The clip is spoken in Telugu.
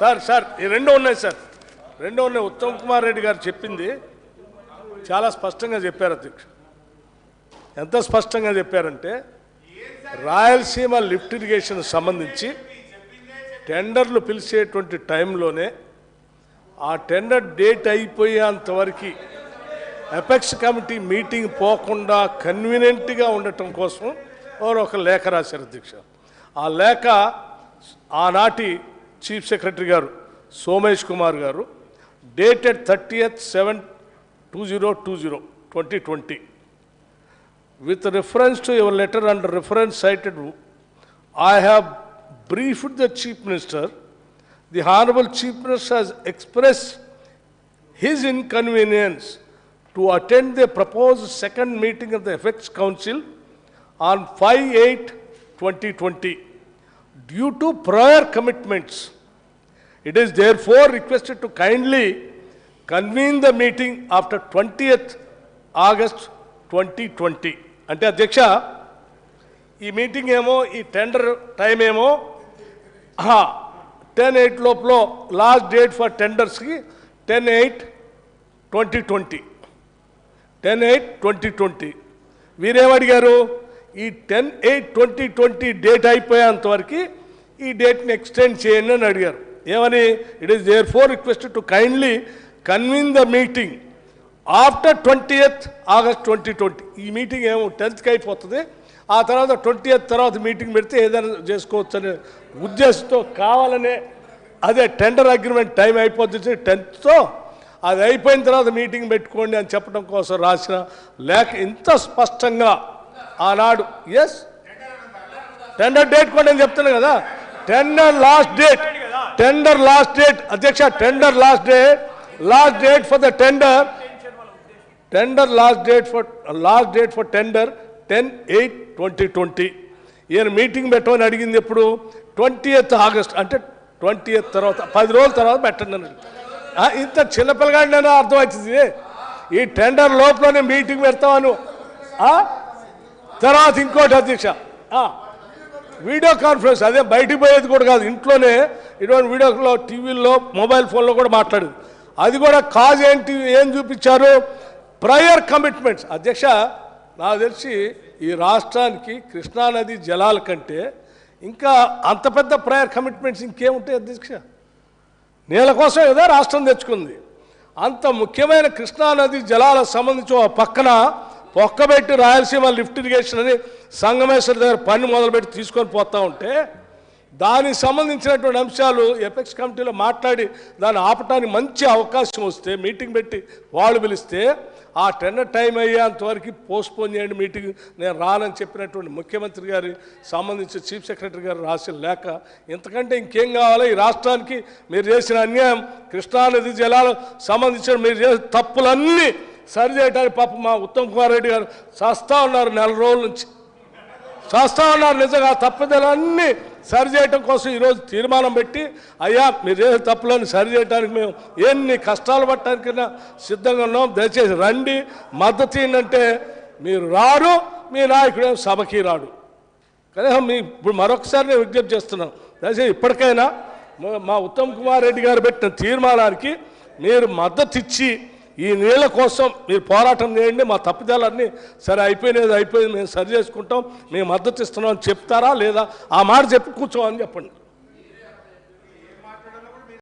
సార్ ఈ రెండు ఉన్నాయి సార్, రెండు ఉన్నాయి. ఉత్తమ్ కుమార్ రెడ్డి గారు చెప్పింది చాలా స్పష్టంగా చెప్పారు అధ్యక్ష. ఎంత స్పష్టంగా చెప్పారంటే రాయలసీమ లిఫ్ట్ ఇరిగేషన్ సంబంధించి టెండర్లు పిలిచేటువంటి టైంలోనే ఆ టెండర్ డేట్ అయిపోయేంతవరకు ఎపెక్స్ కమిటీ మీటింగ్ పోకుండా కన్వీనియంట్గా ఉండటం కోసం వారు ఒక లేఖ రాశారు అధ్యక్ష. ఆ లేఖ ఆనాటి చీఫ్ సెక్రటరీ గారు సోమేష్ కుమార్ గారు dated 30/7/2020 with reference to your letter under reference cited, I have briefed the Chief Minister. The Honorable Chief Minister has expressed his inconvenience to attend the proposed second meeting of the Apex Council on 5/8/2020 due to prior commitments. It is therefore requested to kindly convene the meeting after 20th August 2020. అంటే అధ్యక్ష ఈ మీటింగ్ ఏమో ఈ టెండర్ టైం ఏమో 10/8 లోపల లాస్ట్ డేట్ ఫర్ టెండర్స్కి 10/8/2020 10/8/2020. వీరేమడిగారు ఈ 10/8/2020 డేట్ అయిపోయేంతవరకు ఈ డేట్ని ఎక్స్టెండ్ చేయండి అని అడిగారు. ఏమని? It is therefore requested to kindly convene the meeting after 20th August 2020. ఈ మీటింగ్ ఏమో 10th అయిపోతుంది, ఆ తర్వాత 20th తర్వాత మీటింగ్ పెడితే ఏదైనా చేసుకోవచ్చు అనే ఉద్దేశంతో కావాలనే అదే టెండర్ అగ్రిమెంట్ టైం అయిపోతుంది 10th, అది అయిపోయిన తర్వాత మీటింగ్ పెట్టుకోండి అని చెప్పడం కోసం రాసిన లేఖ ఇంత స్పష్టంగా ఆనాడు. ఎస్, టెండర్ డేట్ కూడా నేను చెప్తాను కదా, టెండర్ లాస్ట్ డేట్ అధ్యక్ష, tender last date for the tender last date for tender 10/8/2020. ఈయన మీటింగ్ పెట్టమని అడిగింది ఎప్పుడు? 20th August, అంటే 20th తర్వాత 10 రోజుల తర్వాత పెట్టండి అని. ఇంత చిన్నపిల్లగాడినైనా అర్థమవుతుంది. ఈ టెండర్ లోపలనే మీటింగ్ పెడతాను. తర్వాత ఇంకోటి అధ్యక్ష, వీడియో కాన్ఫరెన్స్, అదే బయటికి పోయేది కూడా కాదు, ఇంట్లోనే ఇటువంటి వీడియోలో టీవీల్లో మొబైల్ ఫోన్లో కూడా మాట్లాడేది. అది కూడా కాజ్ ఏంటి, ఏం చూపించారు? Prior commitments. అధ్యక్ష నాకు తెలిసి ఈ రాష్ట్రానికి కృష్ణానది జలాల కంటే ఇంకా అంత పెద్ద ప్రయర్ కమిట్మెంట్స్ ఇంకేముంటాయి అధ్యక్ష? నీళ్ళ కోసం ఏదో రాష్ట్రం తెచ్చుకుంది. అంత ముఖ్యమైన కృష్ణానది జలాలకు సంబంధించి ఒక పక్కన పొక్కబెట్టి రాయలసీమ లిఫ్ట్ ఇరిగేషన్ అని సంగమేశ్వర దగ్గర పని మొదలుపెట్టి తీసుకొని పోతూ ఉంటే దానికి సంబంధించినటువంటి అంశాలు ఎపెక్స్ కమిటీలో మాట్లాడి దాన్ని ఆపటానికి మంచి అవకాశం వస్తే మీటింగ్ పెట్టి వాళ్ళు పిలిస్తే ఆ టెండర్ టైం అయ్యేంతవరకు పోస్ట్పోన్ చేయండి మీటింగ్, నేను రానని చెప్పినటువంటి ముఖ్యమంత్రి గారి సంబంధించి చీఫ్ సెక్రటరీ గారు రాసిన లేఖ ఇంతకంటే ఇంకేం కావాలో? ఈ రాష్ట్రానికి మీరు చేసిన అన్యాయం, కృష్ణానది జలాలకు సంబంధించిన మీరు చేసిన తప్పులన్నీ సరి చేయడానికి పాపం మా ఉత్తమ్ కుమార్ రెడ్డి గారు చేస్తూ ఉన్నారు, 4 రోజుల నుంచి చేస్తూ ఉన్నారు. నిజంగా తప్పుదలన్నీ సరి చేయటం కోసం ఈరోజు తీర్మానం పెట్టి, అయ్యా మీరు చేసే తప్పులను సరి చేయడానికి మేము ఎన్ని కష్టాలు పట్టడానికైనా సిద్ధంగా ఉన్నాం, దయచేసి రండి, మద్దతు ఏంటంటే మీరు రారు, మీ నాయకుడు సభకి రాడు. కనీసం ఇప్పుడు మరొకసారి నేను విజ్ఞప్తి చేస్తున్నాను, దయచేసి ఇప్పటికైనా మా ఉత్తమ్ కుమార్ రెడ్డి గారు పెట్టిన తీర్మానానికి మీరు మద్దతు ఇచ్చి ఈ నీళ్ళ కోసం మీరు పోరాటం చేయండి, మా తప్పిదాలన్నీ సరే అయిపోయింది మేము సరి చేసుకుంటాం, మేము మద్దతు ఇస్తున్నాం అని చెప్తారా లేదా? ఆ మాట చెప్పి కూర్చోమని చెప్పండి.